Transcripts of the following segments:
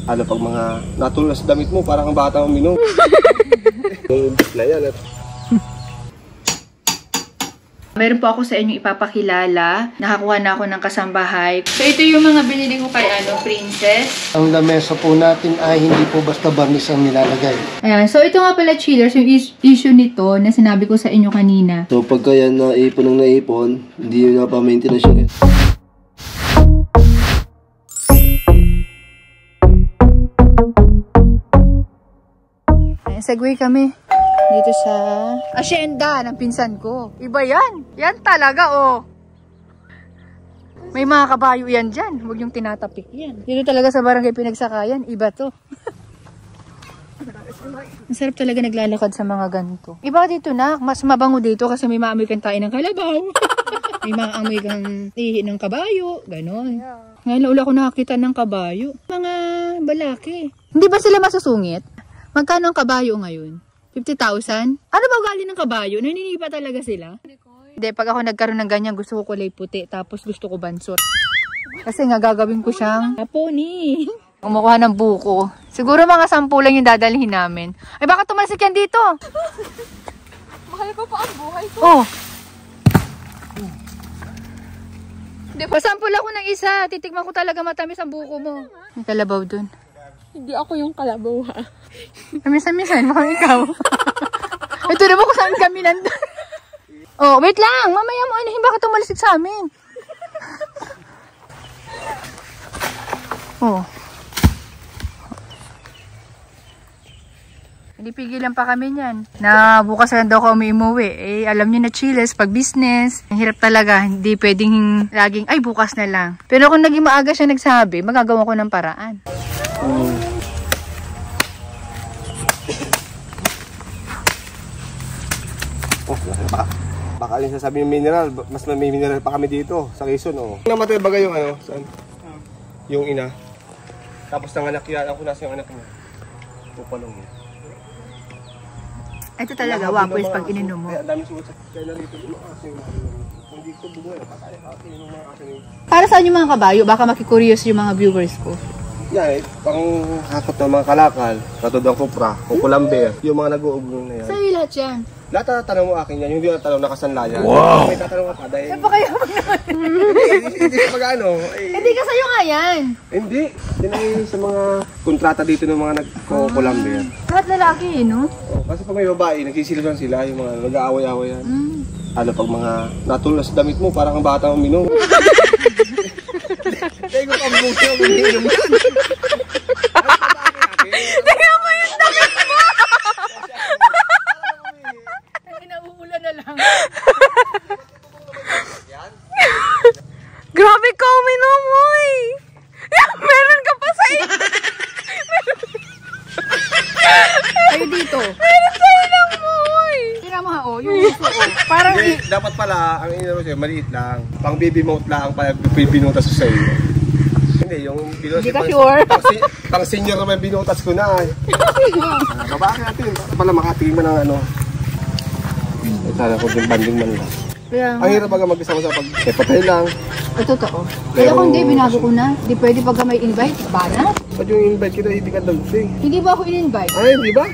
Ano pag mga natulog sa damit mo, parang ang bata uminom. Yung na yan at... Meron po ako sa inyo ipapakilala. Nakakuha na ako ng kasambahay. So, ito yung mga binili ko kay Princess. Ang lamesa po natin ay hindi po basta barnis ang nilalagay. Ayan. So, ito nga pala, chillers, yung issue nito na sinabi ko sa inyo kanina. So, pagka yan naipon ng naipon, hindi yun pa-maintenance yun. Ayan, segue kami. Dito sa asyenda ng pinsan ko. Iba yan. Yan talaga, oh. May mga kabayo yan dyan. Huwag yung tinatapik yan. Dito talaga sa barangay Pinagsakayan. Iba to. Ang sarap talaga naglalakad sa mga ganito. Iba dito na. Mas mabango dito kasi may maamoy kang tayo ng kalabaw. May maamoy kang ihi ng kabayo. Ganon. Ngayon ula ko nakakita ng kabayo. Mga balaki. Hindi ba sila masusungit? Magkano ang kabayo ngayon? 50,000? Ano ba ugali ng kabayo? Naninipa talaga sila? Hindi, pag ako nagkaroon ng ganyan, gusto ko kulay puti, tapos gusto ko bansot. Kasi nga gagawin ko siyang pony. Kumukuha ng buko. Siguro mga 10 lang yung dadalhin namin. Ay, baka tumalsik yan dito. Mahal ko pa ang buhay ko. Oh. Hindi, pasampul ako ng isa. Titikman ko talaga matamis ang buko mo. May kalabaw dun. Hindi ako yung kalabaw, ha? Minsan-minsan, baka ikaw. Ito naman kung saan kami nandun. Oh, wait lang. Mamaya mo anuhin, baka tumalisik sa amin. Oh. Pinipigilan pa kami niyan. Na bukas lang daw kami umuwi. Eh, alam niyo na Chiles, pag business, ang hirap talaga. Hindi pwedeng laging, ay bukas na lang. Pero kung naging maaga siya nagsabi, magagawa ko ng paraan. Baka alin sasabi yung mineral, mas may mineral pa kami dito sa Quezon, oh. Namatay baga yung ano, saan? Yung ina. Tapos nanganak yan, ako nasa yung anak niya. Pupalong niya. Ito talaga, wapoy pag ininom mo. Kaya dami sugat sa kaya narito yung mga aso yung hindi ko buhay, patay yung mga aso yung... Para saan yung mga kabayo? Baka makikurious yung mga viewers ko. Yan, pang hakot ng mga kalakal, katod ang kupra, kukulamber, yung mga nag-uugnong na yan. Sa'yo lahat yan? Lahat na tanong mo akin yan, yung hindi na tanong nakasanlayan. Wow! May tatanong ka pa dahil... Saan pa kayo naman? Hindi sa mag-ano. Hindi ka sa'yo nga yan. Hindi. Yan sa mga kontrata dito ng mga nagkukulamber. Lahat lalaki eh, no? Oh, kasi pag may babae, nagsisilaban sila, yung mga nag-aaway-aaway yan. Ano pag mga natulog sa damit mo, parang ang bata uminom. Kaya ko pang buhay ako uminom yan. Tingnan mo yung damit mo! Nauulan na lang. Grabe ka uminom, oy! Meron ka pa sa iyo! Kayo dito. Meron sa ilang mo, oy! Tira mo ha, oh, yung uso, oh. Parang... Dapat pala, ang inano siya, maliit lang. Pang baby mouth lang, pag binutas ko sa iyo. Hindi, yung binutas... Hindi ka sure? Pang senior naman binutas ko na. Babae natin, para pala makatingin mo ng ano. Ay, sana ko yung banding man lang. Ang hirap pag mag-isama sa pag-patay lang. Ay, totoo. Kaya kung hindi, binago ko na. Hindi pwede pag may invite, banat. Ba't yung invite kita, hindi ka dagsing? Hindi ba ako in-invite? Ay, hindi ba?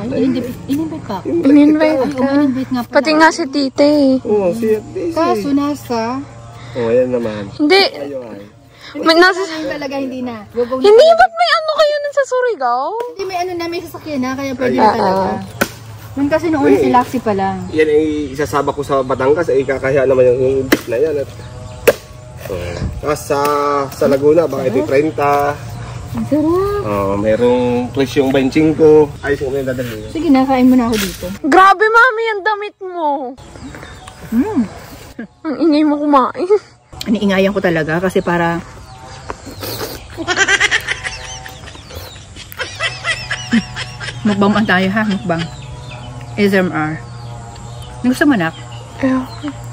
Ay, in-invite pa ako. In-invite ka. In-invite nga pa. Pati nga si tita eh. Oo, si Daisy. Kaso nasa... Oo, ayan naman. Hindi. Ayaw ay. Talaga hindi na. Hindi, ba't may ano kayo nun sa Surigao? Hindi, may ano na, may sasakyan na, kaya pwede na talaga. Nun kasi noon si Laxi pa lang. Yan ay isasabak ko sa Batangas, ay kakahiya naman yung na yan. At, sa Laguna, baka ito 30. Ang sarap. Merong presyong 25. Ayos ko may dadalhin. Sige na, kain mo na ako dito. Grabe, mami, ang damit mo. Ang ingay mo kumain. Iniingayan ko talaga kasi para... Mukbang tayo ha, mukbang. SMR. Gusto mo nak?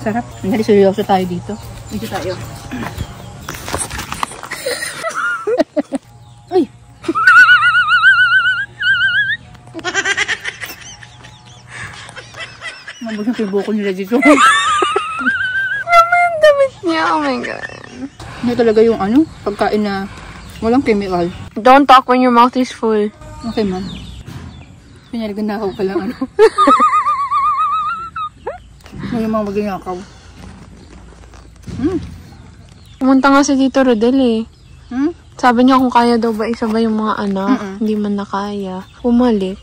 Sarap. Hindi, seryoso tayo dito. Dito tayo. Ay! Mabos yung pibuko nila dito. Naman yung damit niya. Oh my God. Hindi talaga yung ano, pagkain na walang chemical. Don't talk when your mouth is full. Okay, ma'am. Kunyari, ginakaw ka lang, ano? Ngayon mga maginakaw. Pumunta nga si Tito Rodel eh. Hmm? Sabi niya kung kaya daw ba isabay yung mga anak. Hindi man nakaya. Bumalik.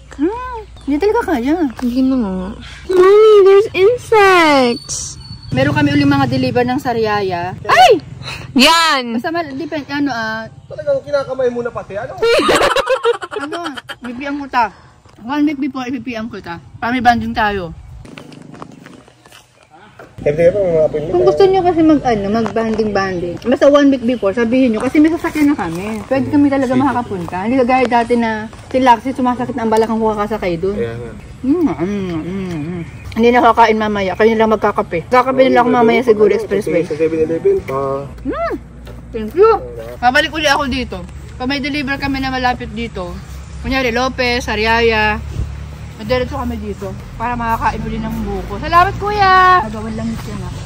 Hindi talaga kaya. Hindi na nga. Mommy, there's insects! Meron kami uling mga deliver ng Sariaya. Ay! Yan! Basta depend, Talagang kinakamay muna pati. Ano? BPM ko ta. 1 week before, BPM ko ta. Para may banding tayo. Kung gusto nyo kasi mag-banding. Basta 1 week before, sabihin nyo, kasi may sasakyan na kami. Pwede kami talaga makakapunta. Hindi kagaya dati na si Laxi sumasakit na ang balakang kung kakasakay doon. Hindi na kakain mamaya, kayo nilang magkakape. Kakape nila ako mamaya siguro expressway. Sa 7-Eleven pa. Thank you. Babalik uli ako dito. Pag may deliver kami na malapit dito, kunyari Lopez, Sariaya, madiretso kami dito para makakain uli ng buko. Salamat kuya! Nagawin langis yan ako.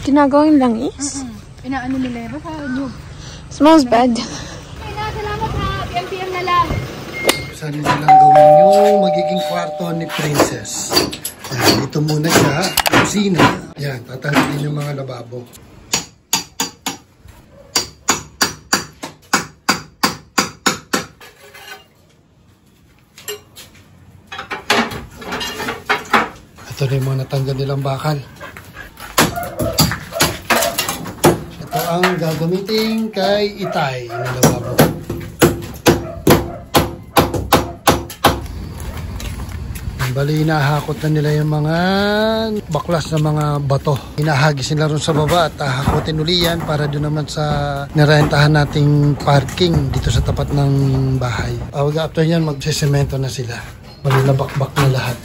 Ginagawin langis? Inaano nila yun. Basahan nyo. Smells bad. Salamat ha. PM na lang. Saan nyo lang gawin yung magiging kwarto ni Princess. Yan, ito muna siya. Kusina. Yan, tatanggalin yung mga lababo. Ito na yung mga natanggal nilang bakal. Ito ang gagamitin kay Itay na lababo. Bali, hinahakot na nila yung mga baklas na mga bato. Hinahagis nila ron sa baba at hahakotin uli yan para doon naman sa nirentahan nating parking dito sa tapat ng bahay. After yan, magsisemento na sila. Bali, nabakbak na lahat.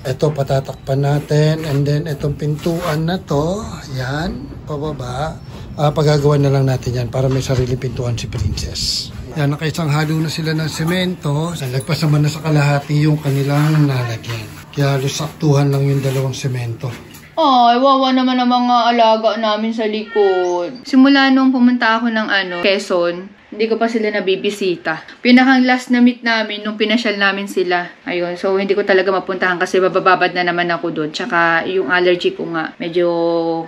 Ito, patatakpan natin. And then, itong pintuan na to, yan, pababa. Pagagawa na lang natin yan para may sariling pintuan si Princess. Yan, nakaisang halo na sila ng semento. Nagpas naman na sa kalahati yung kanilang nalagyan. Kaya lusaktuhan lang yung dalawang semento. Ay, wawa naman ang mga alaga namin sa likod. Simula nung pumunta ako ng Quezon, hindi ko pa sila nabibisita. Pinakang last na meet namin nung pinasyal namin sila. Ayun, so hindi ko talaga mapuntahan kasi babababad na naman ako doon. Tsaka yung allergy ko nga, medyo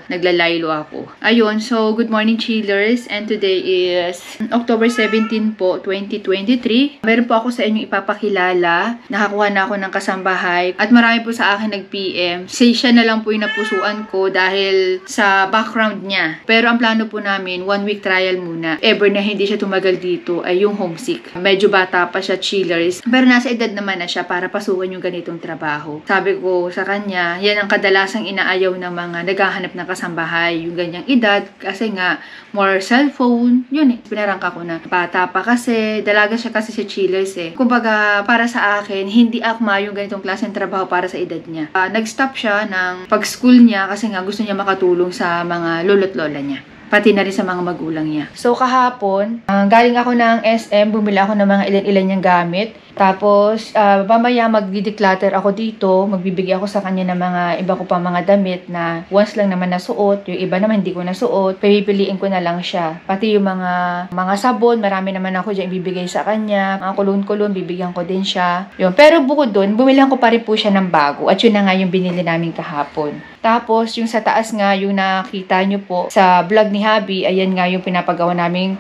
naglalaylo ako. Ayun, so good morning chillers. And today is October 17 po, 2023. Meron po ako sa inyong ipapakilala. Nakakuha na ako ng kasambahay. At marami po sa akin nag-PM. Siya na lang po yung napusuan ko dahil sa background niya. Pero ang plano po namin, 1 week trial muna. Ever na hindi siya tumagal dito ay yung homesick. Medyo bata pa siya, chillers. Pero nasa edad naman na siya para pasukan yung ganitong trabaho. Sabi ko sa kanya, yan ang kadalasang inaayaw ng mga naghahanap ng kasambahay. Yung ganyang edad. Kasi nga, more cellphone. Yun eh. Pinarangka ko na. Bata pa kasi, dalaga siya kasi si chillers eh. Kumbaga, para sa akin, hindi akma yung ganitong klaseng trabaho para sa edad niya. Nag-stop siya ng pag-school niya kasi nga gusto niya makatulong sa mga lolo't lola niya. Pati na rin sa mga magulang niya. So, kahapon, galing ako ng SM, bumili ako ng mga ilan-ilan niyang gamit. Tapos, mamaya mag-declutter ako dito. Magbibigay ako sa kanya ng mga iba ko pang mga damit na once lang naman nasuot. Yung iba naman hindi ko nasuot. Pipiliin ko na lang siya. Pati yung mga sabon, marami naman ako dyan ibibigay sa kanya. Mga kulon-kulon, bibigyan ko din siya. Yun. Pero bukod dun, bumilihan ko pa rin po siya ng bago. At yun na nga yung binili namin kahapon. Tapos, yung sa taas nga, yung nakita nyo po sa vlog ni Habi, ayan nga yung pinapagawa naming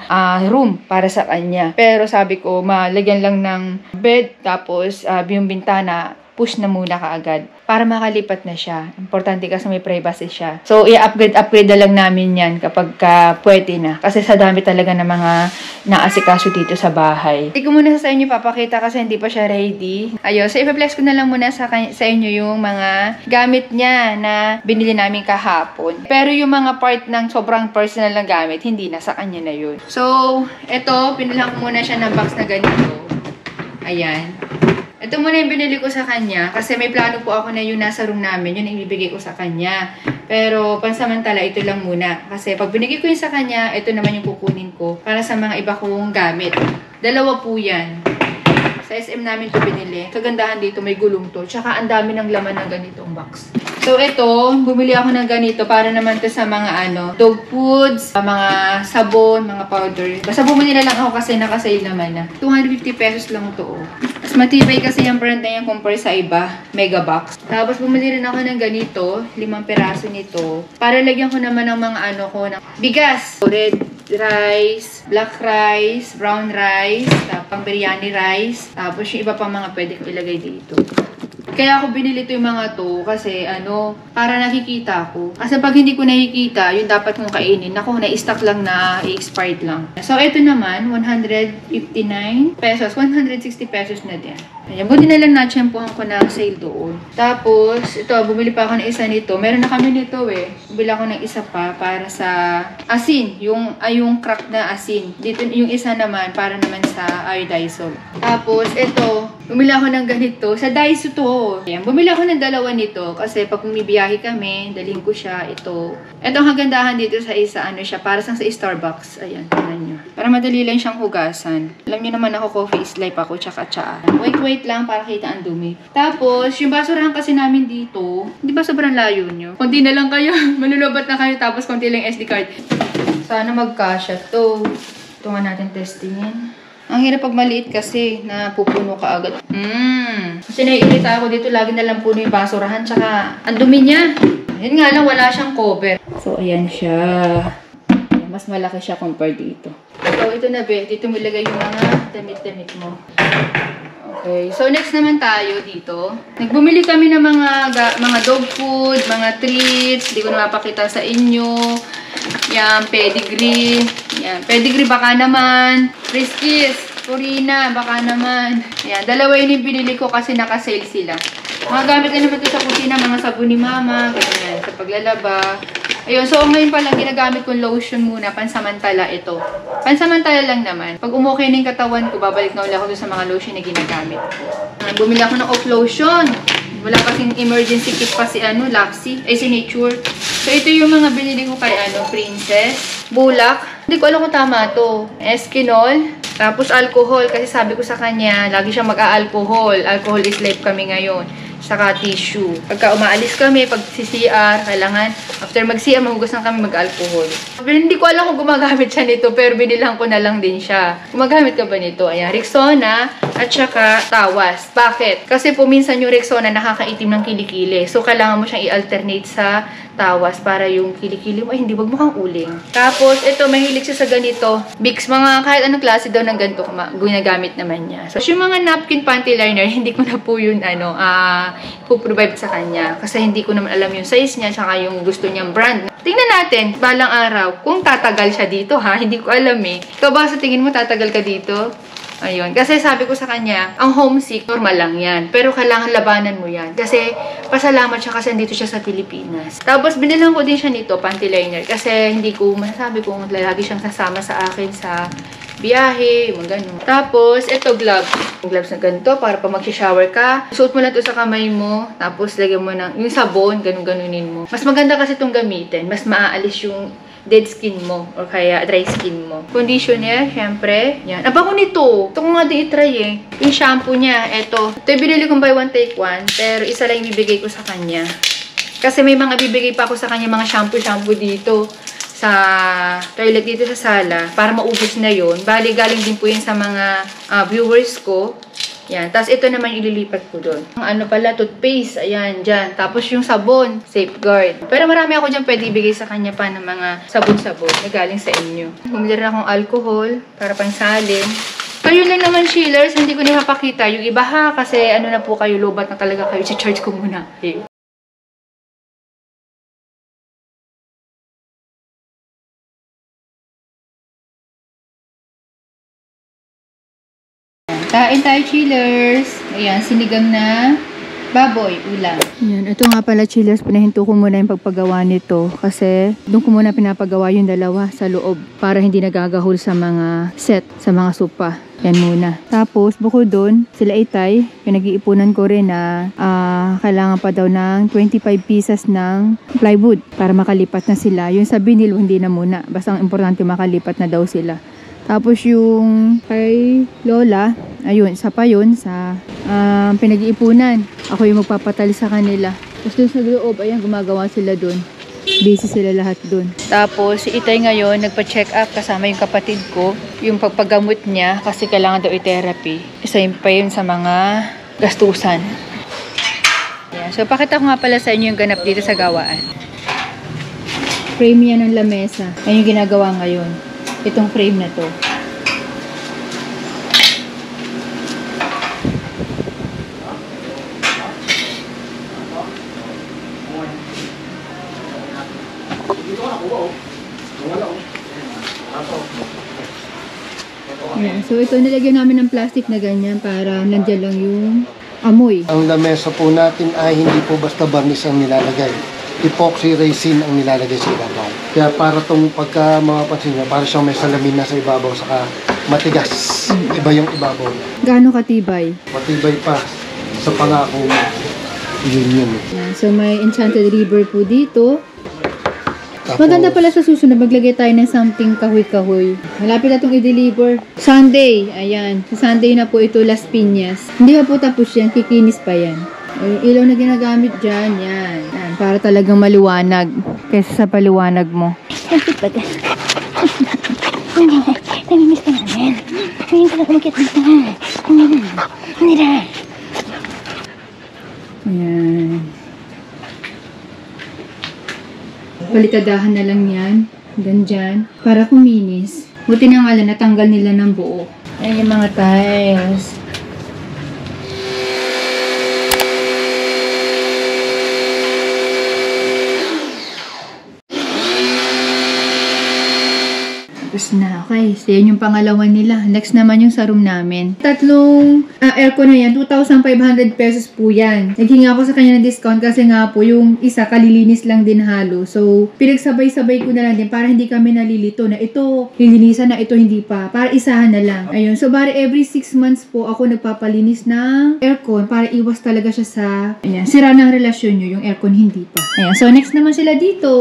room para sa kanya. Pero sabi ko, malagyan lang ng bed, tapos yung bintana, push na muna kaagad para makalipat na siya. Importante kasi may privacy siya. So, i-upgrade na lang namin yan kapag pwede na. Kasi sa dami talaga ng mga naasikaso dito sa bahay. Hindi ko muna sa inyo papakita kasi hindi pa siya ready. Ayun, so i-flex ko na lang muna sa inyo yung mga gamit niya na binili namin kahapon. Pero yung mga part ng sobrang personal na gamit, hindi na, sa kanya na yun. So, eto, pinilang ko muna siya ng box na ganito. Ayan. Ito muna yung binili ko sa kanya kasi may plano po ako na yung nasa room namin, yun yung ibibigay ko sa kanya. Pero pansamantala, ito lang muna. Kasi pag binigay ko yun sa kanya, ito naman yung kukunin ko para sa mga iba kong gamit. Dalawa po yan. Sa SM namin ito binili. Kagandahan dito, may gulong to. Tsaka ang dami ng laman ng ganitong box. So, ito, bumili ako ng ganito para naman to sa mga dog foods, mga sabon, mga powder. Basta bumili na lang ako kasi nakasale naman na. 250 pesos lang to. Mas matibay kasi yung brand na yan compare sa iba. Mega box. Tapos, bumili rin ako ng ganito. 5 peraso nito. Para lagyan ko naman ng mga ng bigas. Red rice, black rice, brown rice, tapos biryani rice, tapos yung iba pang mga pwede ko ilagay dito. Kaya ako binili ito yung mga to kasi para nakikita ko. Kasi pag hindi ko nakikita, yung dapat kong kainin, ako na-stock lang na i-expired lang. So ito naman, 159 pesos, 160 pesos na din. Ayan, buti na lang na-tsempohan ko na sale doon. Tapos, ito, bumili pa ako ng isa nito. Meron na kami nito Bumili ako ng isa pa para sa asin. Yung crack na asin. Dito, yung isa naman, para naman sa iodizol. Tapos, ito, bumili ako ng ganito. Sa Daiso to. Ayan, bumili ako ng dalawa nito. Kasi pag bumibiyahe kami, dalhin ko siya. Ito ang kagandahan dito sa isa, siya, para sa Starbucks. Ayan, tingnan nyo. Para madali lang siyang hugasan. Alam nyo naman ako, coffee is life ako, tsaka tsaa. Wait lang para kita ang dumi. Tapos, yung basurahan kasi namin dito, hindi ba sobrang layo nyo? Kunti na lang kayo, malulubat na kayo, tapos kunti lang SD card. Sana magkasya to. Ito nga natin testingin. Ang hirap pag maliit kasi, napupuno ka agad. Kasi naiirita ako dito, lagi na lang puno yung basurahan, tsaka ang dumi niya. Yun nga lang, wala siyang cover. So, ayan siya. Mas malaki siya compare dito. So, ito na dito mo ilagay yung mga damit-damit mo. Okay, so next naman tayo dito. Nagbumili kami ng mga dog food, mga treats. Hindi ko na mapakita sa inyo. Yan, pedigree. Yan, pedigree baka naman. Friskies, Purina, baka naman. Yan, dalawa yun yung binili ko kasi nakasale sila. Mga gamit na naman ito sa kusina, mga sabon ni mama, ganyan, sa paglalaba. Ayun, so ngayon pa lang ginagamit kong lotion muna, pansamantala ito. Pansamantala lang naman. Pag umukay na yung katawan ko, babalik na ulit ako sa mga lotion na ginagamit ko. Bumili ako ng off lotion. Wala kasing emergency kit pa si Luxy, si Nature. So ito yung mga binili ko kay Princess. Bulak. Hindi ko alam kung tama to. Eskinol. Tapos alcohol, kasi sabi ko sa kanya, lagi siyang mag-a-alcohol. Alcohol is life kami ngayon. Saka tissue. Pagka umaalis kami, pag CCR, kailangan, after mag-CR, mahugasan kami mag-alcohol. Hindi ko alam kung gumagamit siya nito, pero binilang ko na lang din siya. Gumagamit ka ba nito? Ayan, Rexona at saka Tawas. Bakit? Kasi po minsan yung Rexona nakakaitim ng kilikili. So, kailangan mo siyang i-alternate sa Tawas para yung kilikili mo, hindi wag mo kang uling. Tapos, ito, mahilig siya sa ganito. Vicks, mga kahit anong klase daw ng ganito, ginagamit naman niya. So, yung mga napkin panty liner, hindi ko na po yun, provide sa kanya. Kasi hindi ko naman alam yung size niya, saka yung gusto niyang brand. Tingnan natin, balang araw, kung tatagal siya dito, Hindi ko alam Ikaw ba sa tingin mo tatagal ka dito? Ayun. Kasi sabi ko sa kanya, ang homesick, normal lang yan. Pero kailangan labanan mo yan. Kasi pasalamat siya kasi dito siya sa Pilipinas. Tapos binilang ko din siya nito, panty liner. Kasi hindi ko masasabi kung lagi siyang sasama sa akin sa biyahe, mga ganun. Tapos, ito gloves. Gloves na ganito, para pag mag-shower ka, suot mo lang ito sa kamay mo, tapos lagyan mo ng, yung sabon, ganun-ganunin mo. Mas maganda kasi itong gamitin. Mas maaalis yung dead skin mo, or kaya dry skin mo. Conditioner, syempre. Yan. Abango nito. Ito ko nga di itry Yung shampoo niya, ito. Ito yung binili kong buy one, take one. Pero isa lang yung bibigay ko sa kanya. Kasi may mga bibigay pa ako sa kanya, mga shampoo dito sa toilet dito sa sala para maubos na yon. Bali, galing din po yun sa mga viewers ko. Yan. Tapos, ito naman ililipat ko doon. Ang toothpaste. Ayan, dyan. Tapos, yung sabon, Safeguard. Pero marami ako dyan pwede ibigay sa kanya pa ng mga sabon-sabon na galing sa inyo. Bumili rin akong alcohol para pansalin. Kayo lang naman, chillers. Hindi ko napapakita yung iba kasi na po kayo, lobat na talaga kayo. I-charge ko muna. Okay. Kain tayo, chillers. Ayan, sinigam na baboy, ulam. Ayan, ito nga pala, chillers. Pinahinto ko muna yung pagpagawa nito. Kasi doon ko muna pinapagawa yung dalawa sa loob. Para hindi nagagahol sa mga set, sa mga sopa. Yan muna. Tapos, bukod doon, sila itay, pinag-iipunan ko rin na kailangan pa daw ng 25 pieces ng plywood para makalipat na sila. Yung sa binil, hindi na muna. Basta ang importante makalipat na daw sila. Tapos yung kay Lola, ayun, isa pa yun sa pinag-iipunan. Ako yung magpapatali sa kanila. Tapos dun sa loob, ayan, gumagawa sila dun. Busy sila lahat dun. Tapos, si Itay ngayon, nagpa-check up kasama yung kapatid ko. Yung pagpagamot niya, kasi kailangan daw i-therapy. Isa yun pa yun sa mga gastusan. Ayan. So, pakita ko nga pala sa inyo yung ganap dito sa gawaan. Frame yan ng lamesa. Ayun yung ginagawa ngayon. Itong frame na to. Ayan. So ito nilagyan namin ng plastic na ganyan para nandiyan lang yung amoy. Ang lamesa po natin ay hindi po basta varnish ang nilalagay. Epoxy resin ang nilalagay sa ibabaw. Kaya para itong pagka mapapansin nyo, para siyang may salamin na sa ibabaw saka matigas. Iba yung ibabaw. Gaano katibay? Matibay pa sa pangako mo. Yun. Ayan. So may enchanted river po dito. Tapos, Maganda pala sa susunod, maglagay tayo ng something kahoy-kahoy. Malapit na itong i-deliver. Sunday, ayan. Sa Sunday na po ito, Las Piñas. Hindi pa po tapos yan, kikinis pa yan. Yung ilaw na ginagamit dyan, yan. Yan, para talagang maliwanag. Kaysa sa paliwanag mo. Namimiss ka namin. Ngayon ka na kumakit dito nga. Hindi na. Ayan. Balitadahan na lang yan. Hanggang dyan. Para kuminis. Buti na nga lang, natanggal nila ng buo. Ayan yung mga tiles. Tapos na, okay. So, yan yung pangalawa nila. Next naman yung sa room namin. Tatlong aircon na yan, 2,500 pesos po yan. Naghingi ako sa kanya ng discount kasi nga po yung isa kalilinis lang din halo. So, pinagsabay-sabay ko na lang din para hindi kami nalilito na ito lilinisan na ito hindi pa. Para isahan na lang. Ayun. So, bari every 6 months po ako nagpapalinis ng aircon para iwas talaga siya sa sira ng relasyon nyo, yung aircon hindi pa. Ayan. So, next naman sila dito.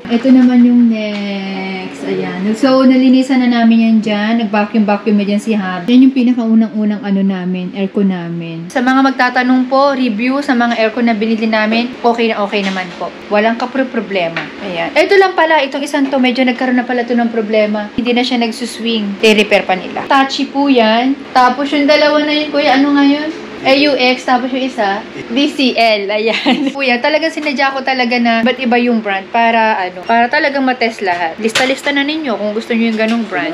Ito naman yung next. Ayan. So, nalinisan na namin yan dyan. Nag-vacuum na dyan si Hab. Yan yung pinakaunang-unang ano namin, aircon namin. Sa mga magtatanong po, review sa mga aircon na binili namin, okay na okay naman po. Walang problema. Ayan. Ito lang pala, itong isang to, medyo nagkaroon na pala to ng problema. Hindi na siya nagsuswing. I-repair pa nila. Touchy po yan. Tapos yung dalawa na yun, kuya, ano nga yun? AUX, tapos yung isa, DCL, ayan. Kuya, talagang sinadya ko talaga na ba't iba yung brand para talagang matest lahat. Lista-lista na ninyo kung gusto nyo yung ganong brand.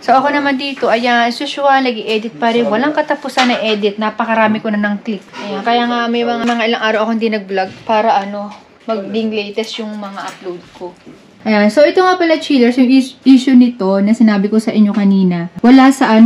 So, ako naman dito, ayan, as usual, nag-i-edit pa rin. Walang katapusan na edit. Napakarami ko na ng click. Ayan, kaya nga may mga ilang araw ako hindi nag-vlog para maging latest yung mga upload ko. Ayan. So, ito nga pala, chillers, yung issue nito na sinabi ko sa inyo kanina. Wala sa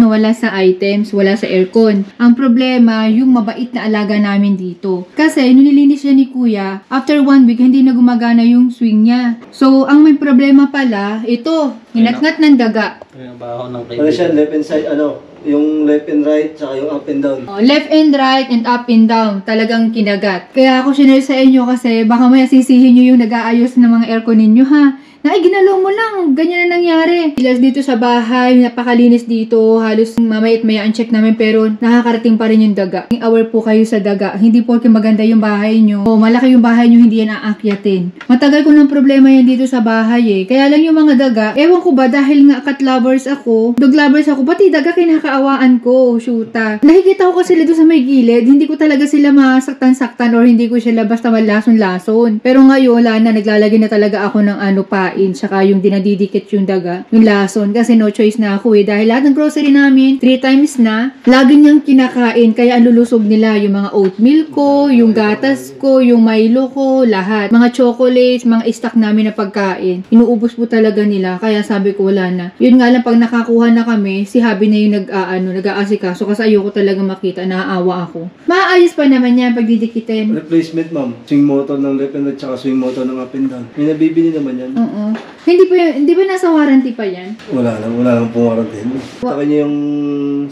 items, wala sa aircon. Ang problema, yung mabait na alaga namin dito. Kasi, nililinis siya ni Kuya, after 1 week, hindi na gumagana yung swing niya. So, ang may problema pala, ito, hinatngat ng daga. Ano siya, left and side, yung left and right, tsaka yung up and down. Left and right and up and down. Talagang kinagat. Kaya ako sinare sa inyo kasi baka may asisihin nyo yung nag-aayos ng mga aircon ninyo, ha? Ginalaw mo lang. Ganyan na nangyari. Ilas dito sa bahay, napakalinis dito. Halos mamaya at maya ang check namin pero nakakarating pa rin yung daga. Aware po kayo sa daga. Hindi po maganda yung bahay nyo. O malaki yung bahay nyo, hindi yan aakyatin. Matagal ko ng problema yan dito sa bahay eh. Kaya lang yung mga daga, ewan ko ba dahil nga cat lovers ako, dog lovers ako, pati daga kinakaawaan ko. Shoota. Nakikita ko kasi dito sa may gilid, hindi ko talaga sila masaktan-saktan or hindi ko sila basta malason-lason. Pero ngayon, wala na, naglalagay na talaga ako ng saka yung dinadidikit yung daga, yung lason, kasi no choice na ako eh, dahil lahat ng grocery namin 3 times na, lagi niyang kinakain, kaya ang lulusog nila, yung mga oatmeal ko, yung gatas ko, yung Milo ko, lahat, mga chocolates, mga stock namin na pagkain, inuubos po talaga nila, kaya sabi ko wala na. Yun nga lang, pag nakakuha na kami, si Habi na yung nag-aasikaso, kasi ayoko talaga makita, naaawa ako. Maayos pa naman yan pag didikitin. Replacement, ma'am. Swing motor ng left and right, tsaka swing motor ng up and down. May nabibili naman yan. Hindi ba nasa warranty pa yan? Wala lang pong warranty. Taka niya yung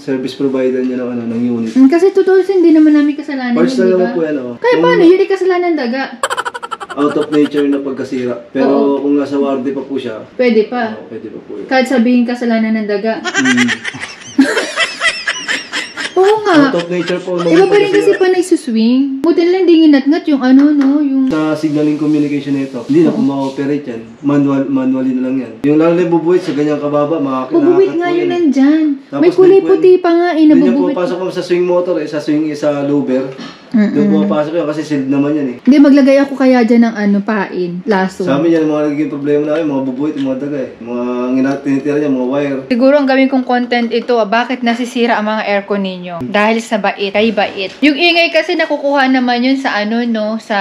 service provider niya ng unit. Kasi 2,000 din naman namin kasalanan. Parts na naman po yan, Kaya paano? Yun yung kasalanan daga. out of nature na pagkasira. Pero kung nasa warranty pa po siya, Pwede pa. pwede pa po yun. Kahit sabihin kasalanan ng daga. Oo nga. Out of nature po. Iba pa rin kasi pa nagsuswing. Buti na lang di nginat-ngat yung ano, no? Yung... Sa signaling communication nito, hindi na po ma-operate yan. Manually na lang yan. Yung lalo na bubuhit sa ganyang kababa, Bubuwit nga yun nandyan. Tapos May kulay din po puti pa nga eh, Hindi niya nabubuwit. pumapasok mo sa swing motor, sa swing sa louver. Doon pumapasok yun kasi sealed naman yan eh. Hindi, maglagay ako kaya dyan ng ano, pain, laso. Sa amin yan, mga nagiging problema namin, mga bubuhit, mga daga eh. Mga tinitira niya, mga wire. Siguro ang gawin kong content ito, bakit nasisira ang mga aircon ninyo? Dahil sa bait, kay bait. Yung ingay kasi nakukuha naman yun sa ano, no, sa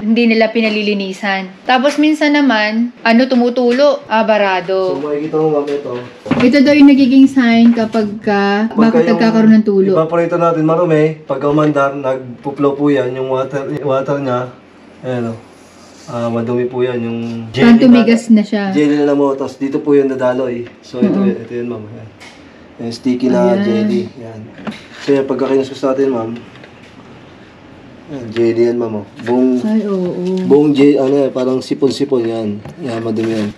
hindi nila pinalilinisan. Tapos minsan naman, ano, tumutulo, barado. So makikita mo ma'am ito. Ito daw yung nagiging sign kapag bakit nagkakaroon ng tulo. Evaporator natin marumi, pagka umandar, nagpo-flow po yan, yung water niya, ayan o. Madumi po yan, yung Parang tumigas na siya. jelly na mo, tapos dito po yung nadaloy. So ito yun ma'am. Yan. Yung sticky na jelly. Yan. So yan, pagka kinuskus natin ma'am, yan, jelly yan ma'am. Ay, oo. Buong jelly, ano parang sipon-sipon yan. Yan, madumi yan.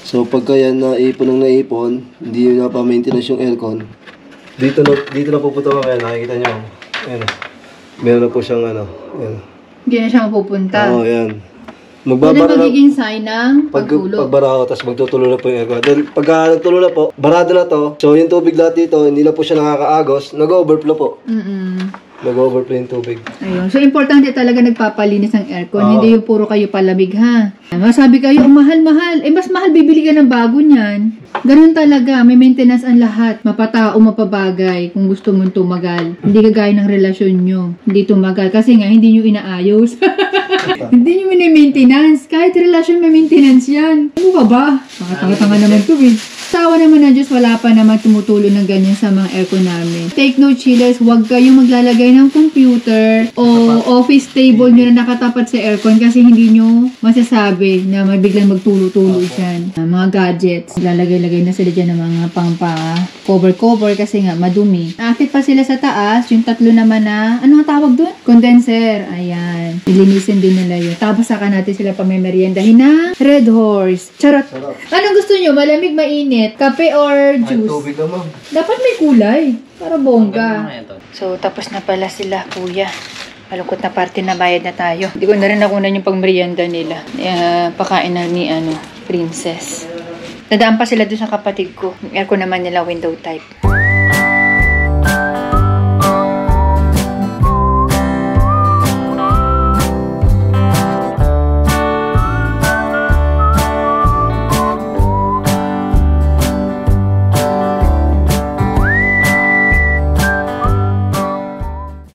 So pagka yan naipon ng naipon, hindi yun na pa-maintenance yung aircon. Dito na pupunta ma'am, yan, nakikita nyo. Yan. Meron na po siyang ano. Yan. Hindi na siya mapupunta. Oo, yan. Ano magiging sign ng pagtulo? Pagbara ko, tapos magtutulo na po yung aircon. Dahil pagka nagtulo na po, barado na to. So yung tubig lahat dito, hindi na po siya nakakaagos. Nag-overflow po. Nag-overflow yung tubig. Ayun. So, importante talaga nagpapalinis ng aircon. Hindi yung puro kayo palamig, ha? Masabi kayo, mahal-mahal. Mas mahal bibili ka ng bago niyan. Ganun talaga. May maintenance ang lahat. Mapatao, mapabagay. Kung gusto mong tumagal. Hindi kagaya ng relasyon nyo. Hindi tumagal. Kasi nga, hindi nyo inaayos. Hindi nyo mini-maintenance. Kahit relasyon, may maintenance yan. Ano ka ba? Nakatanga naman to, eh. Sawa naman na Diyos, wala pa naman tumutulo ng ganyan sa mga aircon namin. Take note, chillers, huwag kayong maglalagay ng computer o office table nyo na nakatapat sa aircon kasi hindi nyo masasabi na biglang magtulo-tulo dyan. Mga gadgets, lalagay-lagay na sila dyan ng mga pang-cover-cover kasi nga madumi. Akit pa sila sa taas, yung tatlo naman na, ano nga tawag doon? Condenser. Ayan. Ilinisin din nila yun. Tapos saka natin sila pamemeriendahin na Red Horse. Charot. Anong gusto nyo? Malamig, mainit? Kape or juice? Ay, tubig na ma'am. Dapat may kulay. Para bongga. So, tapos na pala sila, kuya. Malungkot na parte na bayad na tayo. Hindi ko na rin nakunan yung pangmerienda nila. Pakain na ni, Princess. Nadaan pa sila doon sa kapatid ko. Yung aircon naman nila, window type.